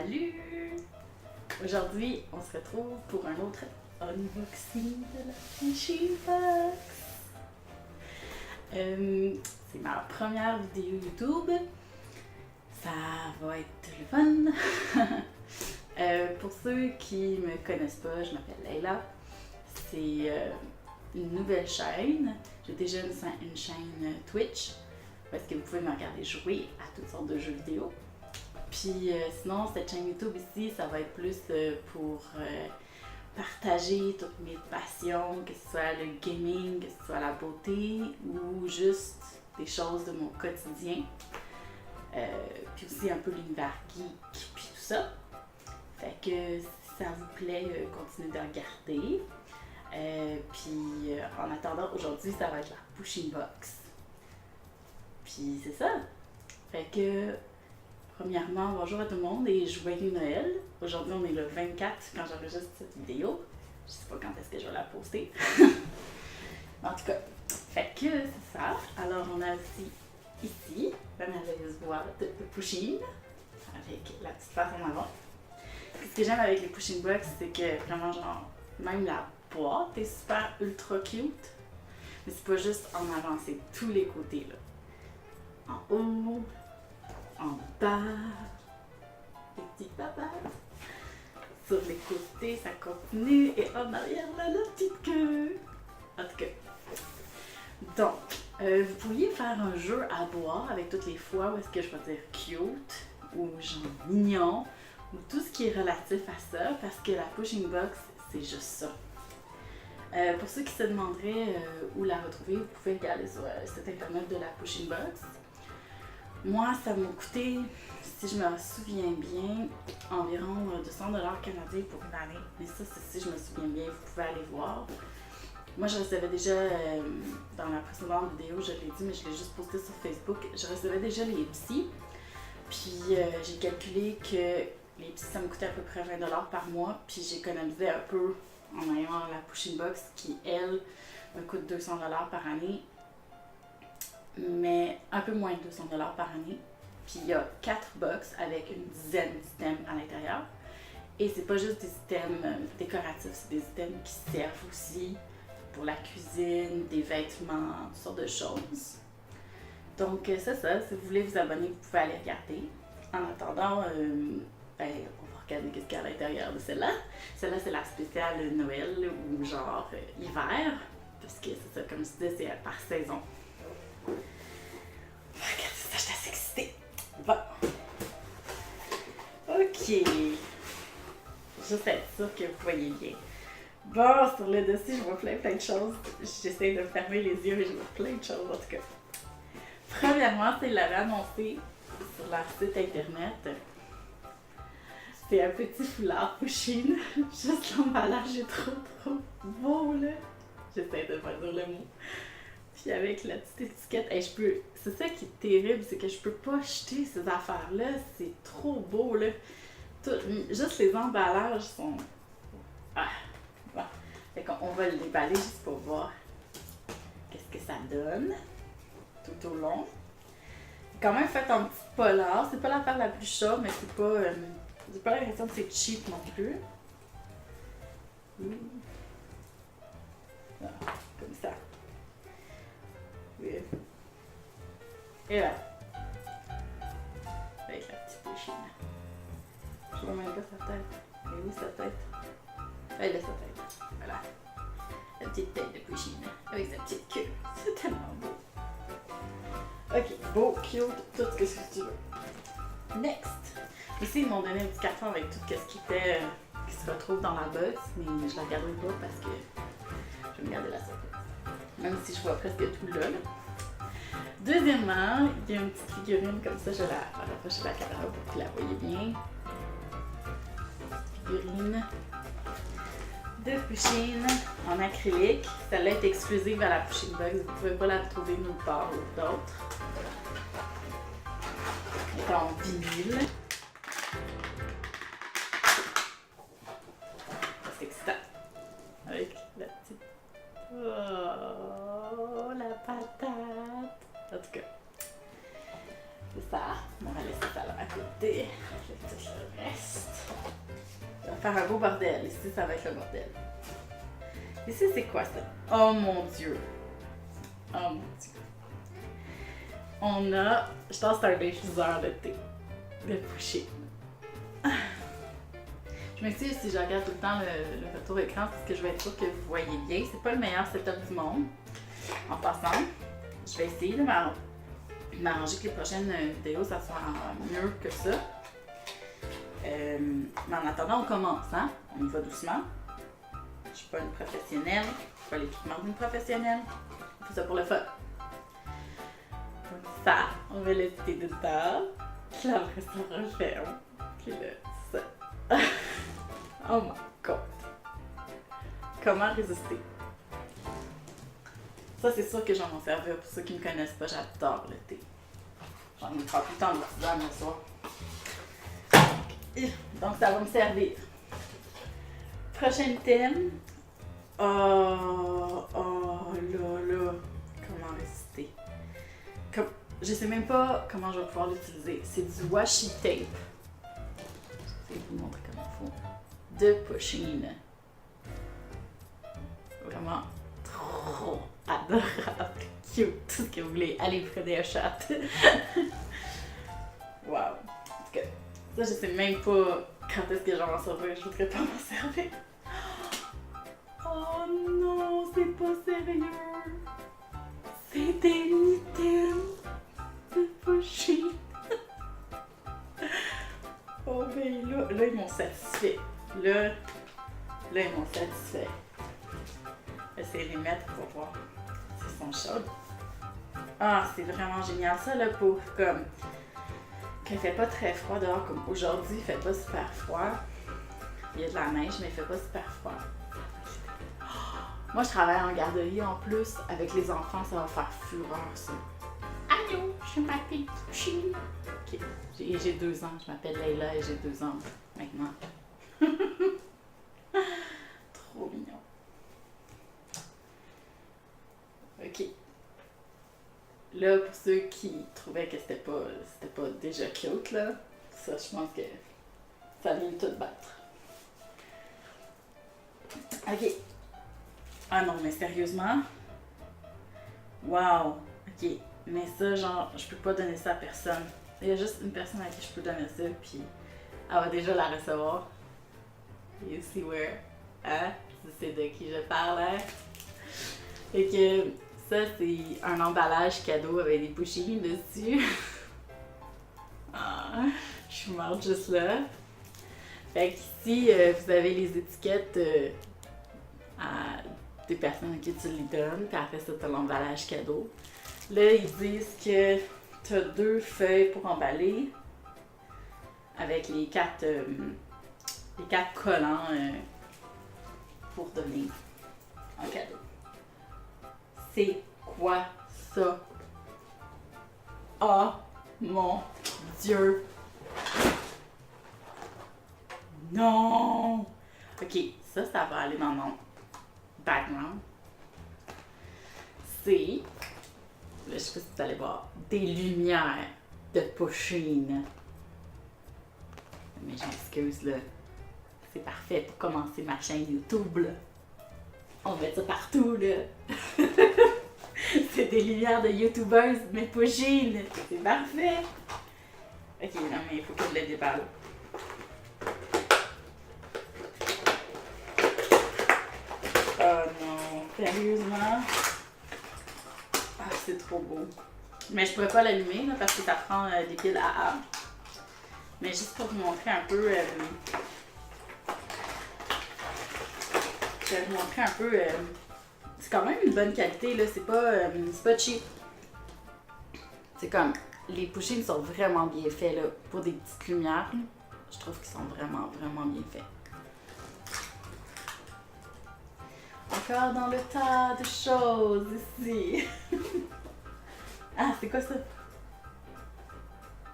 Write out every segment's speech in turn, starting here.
Salut! Aujourd'hui, on se retrouve pour un autre unboxing de la Pushing Box. C'est ma première vidéo YouTube. Ça va être le fun. Pour ceux qui me connaissent pas, je m'appelle Leila. C'est une nouvelle chaîne. J'ai déjà une chaîne Twitch parce que vous pouvez me regarder jouer à toutes sortes de jeux vidéo. Puis sinon, cette chaîne YouTube ici, ça va être plus pour partager toutes mes passions, que ce soit le gaming, que ce soit la beauté ou juste des choses de mon quotidien. Puis aussi un peu l'univers geek, puis tout ça. Fait que si ça vous plaît, continuez de regarder. Puis en attendant, aujourd'hui, ça va être la Pushing Box. Puis c'est ça. Fait que premièrement, bonjour à tout le monde et joyeux Noël. Aujourd'hui, on est le 24 quand j'enregistre cette vidéo. Je sais pas quand est-ce que je vais la poster. En tout cas, fait que c'est ça. Alors, on a aussi ici la merveilleuse boîte de Pushing avec la petite face en avant. Ce que j'aime avec les Pushing Box, c'est que vraiment, genre, même la boîte est super ultra cute. Mais c'est pas juste en avant, c'est tous les côtés là. En haut, en bas, les petits papas. Sur les côtés, ça continue. Et en arrière, là, la petite queue. En tout cas. Donc, vous pourriez faire un jeu à boire avec toutes les fois où est-ce que je vais dire cute ou genre mignon ou tout ce qui est relatif à ça parce que la Pushing Box, c'est juste ça. Pour ceux qui se demanderaient où la retrouver, vous pouvez regarder sur le site internet de la Pushing Box. Moi, ça m'a coûté, si je me souviens bien, environ 200$ canadiens pour une année. Mais ça, si je me souviens bien, vous pouvez aller voir. Moi, je recevais déjà, dans la précédente vidéo, je l'ai dit, mais je l'ai juste posté sur Facebook, je recevais déjà les petits. Puis j'ai calculé que les petits, ça me coûtait à peu près 20$ par mois. Puis j'économisais un peu en ayant la Pushing Box qui, elle, me coûte 200$ par année. Mais un peu moins de 200$ par année. Puis il y a 4 box avec une dizaine d'items à l'intérieur. Et c'est pas juste des items décoratifs, c'est des items qui servent aussi pour la cuisine, des vêtements, toutes sortes de choses. Donc c'est ça, si vous voulez vous abonner, vous pouvez aller regarder. En attendant, on va regarder ce qu'il y a à l'intérieur de celle-là. Celle-là, c'est la spéciale Noël ou genre hiver. Parce que c'est ça, comme je disais, c'est par saison. Regardez ça, je suis assez excitée. Bon. Ok. Juste être sûre que vous voyez bien. Bon, sur le dessus, je vois plein de choses. J'essaie de fermer les yeux et je vois plein de choses en tout cas. Premièrement, c'est l'avait annoncé sur leur site internet. C'est un petit foulard Pushing. Juste l'emballage est trop beau là. J'essaie de pas dire le mot. Puis avec la petite étiquette, c'est ça qui est terrible, c'est que je peux pas jeter ces affaires-là, c'est trop beau là. Juste les emballages sont... Ah, bon. Fait qu'on va le déballer juste pour voir qu'est-ce que ça donne tout au long. Quand même fait en petit polar, c'est pas l'affaire la plus chaude, mais c'est pas... j'ai pas l'impression que c'est cheap non plus. Ah, comme ça. Et là, avec la petite Pushing. Je vois même pas sa tête. Mais où sa tête? Elle a sa tête. Voilà. La petite tête de Pushing avec sa petite queue. C'est tellement beau. Ok, beau, cute, tout ce que tu veux. Next! Ici, ils m'ont donné un petit carton avec tout ce qui était qui se retrouve dans la box, mais je la garderai pas parce que je vais me garder la surprise. Même si je vois presque tout là. Deuxièmement, il y a une petite figurine comme ça, je vais la rapprocher de la caméra pour que vous la voyez bien. Figurine de Pushing en acrylique. Celle-là est exclusive à la Pushing Box, vous ne pouvez pas la retrouver nulle part ou d'autres. Elle est en vinyle. C'est excitant. Avec la petite... Oh, la patate! En tout cas, c'est ça. On va laisser ça là à côté. fait tout le reste. Ça va faire un beau bordel. Ici, ça va être le bordel. Ici, c'est quoi ça? Oh mon Dieu! Oh mon Dieu! On a... Je pense que c'est un diffuseur de thé. De Pusheen. Je m'excuse si je regarde tout le temps le retour écran parce que je vais être sûre que vous voyez bien. C'est pas le meilleur setup du monde. En passant, je vais essayer de m'arranger que les prochaines vidéos, ça soit mieux que ça. Mais en attendant, on commence, hein? On y va doucement. Je suis pas une professionnelle. Je suis pas l'équipement d'une professionnelle. On fait ça pour le fun. Donc ça, on va laisser dedans. Puis là, après ça, on referme. Puis là, ça. Oh my god! Comment résister? Ça, c'est sûr que j'en m'en servir. Pour ceux qui me connaissent pas, j'adore le thé. J'en ai pas tout le temps de tisane le soir. Donc, ça va me servir. Prochain thème. Oh là. Comment résister? Je sais même pas comment je vais pouvoir l'utiliser. C'est du washi tape. Je vais vous montrer comment il faut. De Pusheen. Vraiment trop adorable, cute, tout ce que vous voulez. Allez, prenez un chat. Wow. En tout cas, ça, je sais même pas quand est-ce que je vais m'en servir. Je voudrais pas m'en servir. Oh non, c'est pas sérieux. C'est des mitaines de Pusheen. Oh ben là, ils m'ont satisfait. Là, ils m'ont satisfait. Essayer de les mettre pour voir s'ils sont chaudes. Ah, c'est vraiment génial. Ça, là, pour comme... Quand il fait pas très froid dehors, comme aujourd'hui, il fait pas super froid. Il y a de la neige, mais il fait pas super froid. Moi, je travaille en garderie en plus. Avec les enfants, ça va faire fureur, ça. Allô, je m'appelle Pusheen. Ok, j'ai 2 ans. Je m'appelle Leila et j'ai 2 ans maintenant. Trop mignon. Ok. Là, pour ceux qui trouvaient que c'était pas déjà cute, là, ça, je pense que ça vient de tout battre. Ok. Ah non, mais sérieusement? Wow. Ok. Mais ça, genre, je peux pas donner ça à personne. Il y a juste une personne à qui je peux donner ça, puis elle va déjà la recevoir. You see where? Hein? Tu sais de qui je parle, hein? Et que ça, c'est un emballage cadeau avec des Pusheen dessus. Ah, je suis morte juste là. Fait qu'ici, vous avez les étiquettes à des personnes à qui tu les donnes, puis après ça, t'as l'emballage cadeau. Là, ils disent que t'as 2 feuilles pour emballer avec les 4 collants pour donner un cadeau. C'est quoi ça? Oh mon Dieu! Non! Ok, ça va aller dans mon background. C'est, là, je sais pas si vous allez voir, des lumières de Pusheen. Mais je m'excuse, là. C'est parfait pour commencer ma chaîne YouTube, là. On va mettre ça partout, là. C'est des lumières de YouTubers, mais Pusheen. C'est parfait. Ok, non, mais il faut que je le déballe. Oh non, sérieusement. Ah, c'est trop beau. Mais je pourrais pas l'allumer, là, parce que ça prend des piles AA. Mais juste pour vous montrer un peu... je vais vous montrer un peu... c'est quand même une bonne qualité, là. C'est pas cheap. C'est comme... Les Pusheen sont vraiment bien faits, là. Pour des petites lumières, là. Je trouve qu'ils sont vraiment, vraiment bien faits. Encore dans le tas de choses ici. Ah, c'est quoi ça?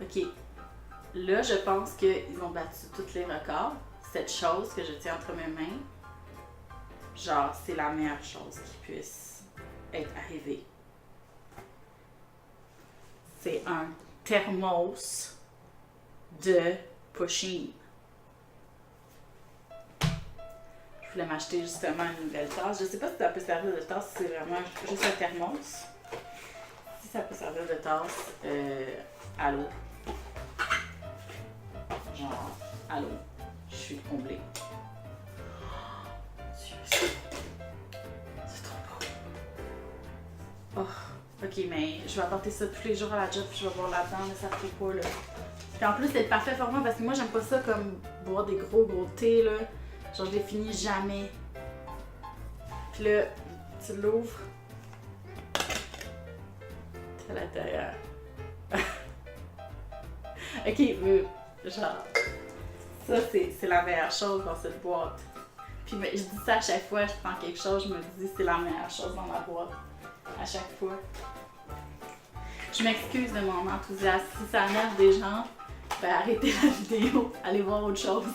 Ok. Là, je pense qu'ils ont battu tous les records. Cette chose que je tiens entre mes mains, genre, c'est la meilleure chose qui puisse être arrivée. C'est un thermos de Pusheen. Je voulais m'acheter justement une nouvelle tasse. Je sais pas si ça peut servir de tasse, si c'est vraiment juste un thermos. Si ça peut servir de tasse à l'eau. Genre, à l'eau. Je suis comblée. Oh, Dieu, c'est trop beau. Oh, ok, mais je vais apporter ça tous les jours à la job puis je vais boire là-dedans, mais ça fait pas là. Puis en plus, c'est le parfait format parce que moi, j'aime pas ça comme boire des gros thés là. Genre, je les finis jamais. Puis là, tu l'ouvres. C'est à l'intérieur. Ok, genre, ça, c'est la meilleure chose dans cette boîte. Puis je dis ça à chaque fois, je prends quelque chose, je me dis c'est la meilleure chose dans la boîte. À chaque fois. Je m'excuse de mon enthousiasme. Si ça énerve des gens, ben arrêtez la vidéo, allez voir autre chose.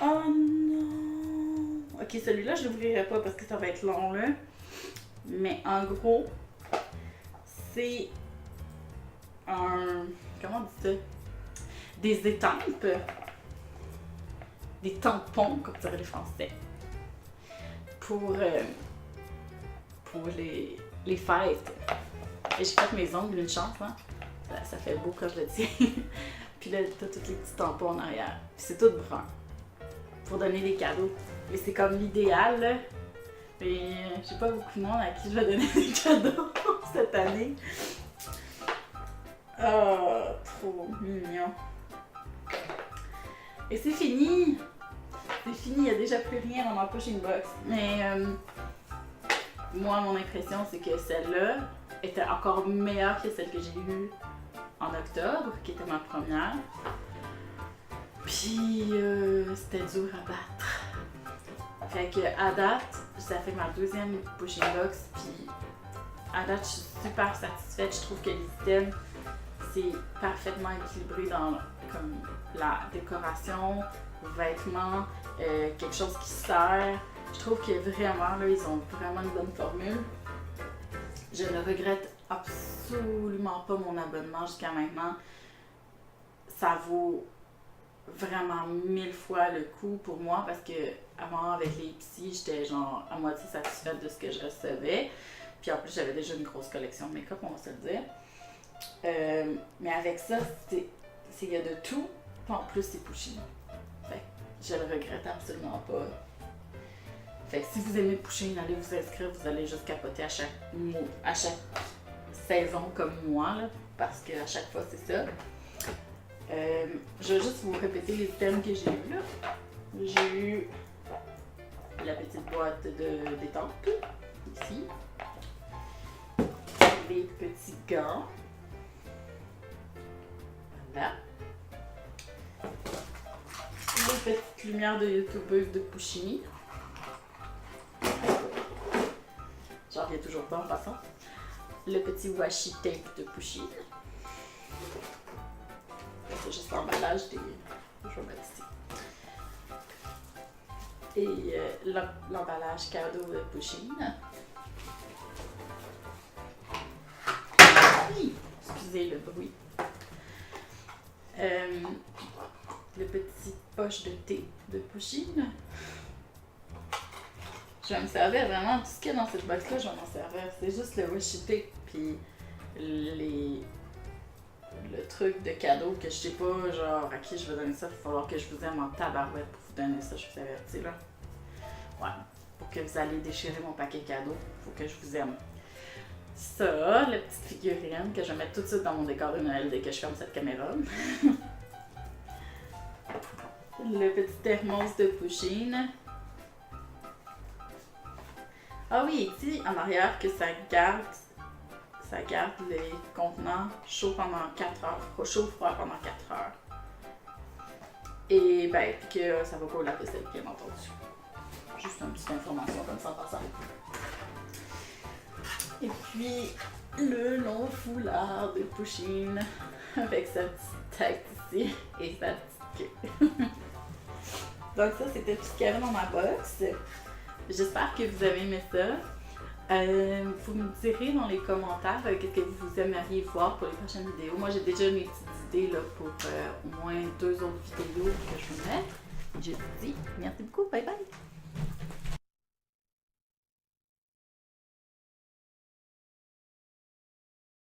Oh non! Ok, celui-là, je l'ouvrirai pas parce que ça va être long là. Mais en gros, c'est un... Comment on dit ça? Des étampes. Des tampons, comme diraient les Français. Pour les fêtes. Et j'ai fait mes ongles, une chance, hein? Ça fait beau quand je le tiens. Puis là, t'as tous les petits tampons en arrière. Puis c'est tout brun. Pour donner des cadeaux. Mais c'est comme l'idéal, là. Mais j'ai pas beaucoup de monde à qui je vais donner des cadeaux cette année. Oh, trop mignon. Et c'est fini! C'est fini, il n'y a déjà plus rien dans ma Pusheen box. Mais moi, mon impression, c'est que celle-là était encore meilleure que celle que j'ai eue en octobre, qui était ma première. Puis, c'était dur à battre. Fait que, à date, ça fait ma deuxième Pusheen box. Puis, à date, je suis super satisfaite. Je trouve que l'item, c'est parfaitement équilibré dans comme, la décoration, vêtements, quelque chose qui sert. Je trouve que vraiment, là, ils ont vraiment une bonne formule. Je ne regrette absolument pas mon abonnement jusqu'à maintenant. Ça vaut vraiment 1000 fois le coup pour moi parce que avant, avec les Ipsy, j'étais genre à moitié satisfaite de ce que je recevais. Puis en plus, j'avais déjà une grosse collection de make-up, on va se le dire. Mais avec ça, il y a de tout. Puis en plus, c'est Pusheen. Fait que je le regrette absolument pas. Fait que si vous aimez Pusheen, allez vous inscrire, vous allez juste capoter à chaque saison comme moi, là, parce qu'à chaque fois, c'est ça. Je vais juste vous répéter les items que j'ai eu là. J'ai eu la petite boîte d'étampes, ici. Les petits gants. Voilà. Les petites lumières de youtubeuse de Pusheen. J'en reviens toujours pas en passant. Le petit washi tape de Pusheen. C'est juste l'emballage des... Je vais mettre ici. Et l'emballage cadeau de Pusheen. Oui, excusez le bruit. Le petit poche de thé de Pusheen. Je vais me servir vraiment, tout ce qu'il y a dans cette box-là, je vais m'en servir. C'est juste le washi tape, puis le truc de cadeau que je sais pas, genre, à qui je vais donner ça. Il va falloir que je vous aime en tabarouette pour vous donner ça, je vous avertis, là. Ouais, pour que vous allez déchirer mon paquet cadeau, il faut que je vous aime. Ça, la petite figurine que je vais mettre tout de suite dans mon décor de Noël dès que je ferme cette caméra. Le petit thermos de Pusheen. Ah oui, ici en arrière que ça garde les contenants chauds pendant 4 heures, chaud-froid pendant 4 heures. Et ben, puis que ça va pas au lave-vaisselle, bien entendu. Juste une petite information comme ça en passant. Et puis, le long foulard de Pusheen avec sa petite tête ici et sa petite queue. Donc ça, c'était tout ce qu'il y avait dans ma box. J'espère que vous avez aimé ça. Vous me direz dans les commentaires qu'est-ce que vous aimeriez voir pour les prochaines vidéos. Moi, j'ai déjà mes petites idées là, pour au moins 2 autres vidéos que je vais mettre. Je vous dis merci beaucoup, bye bye!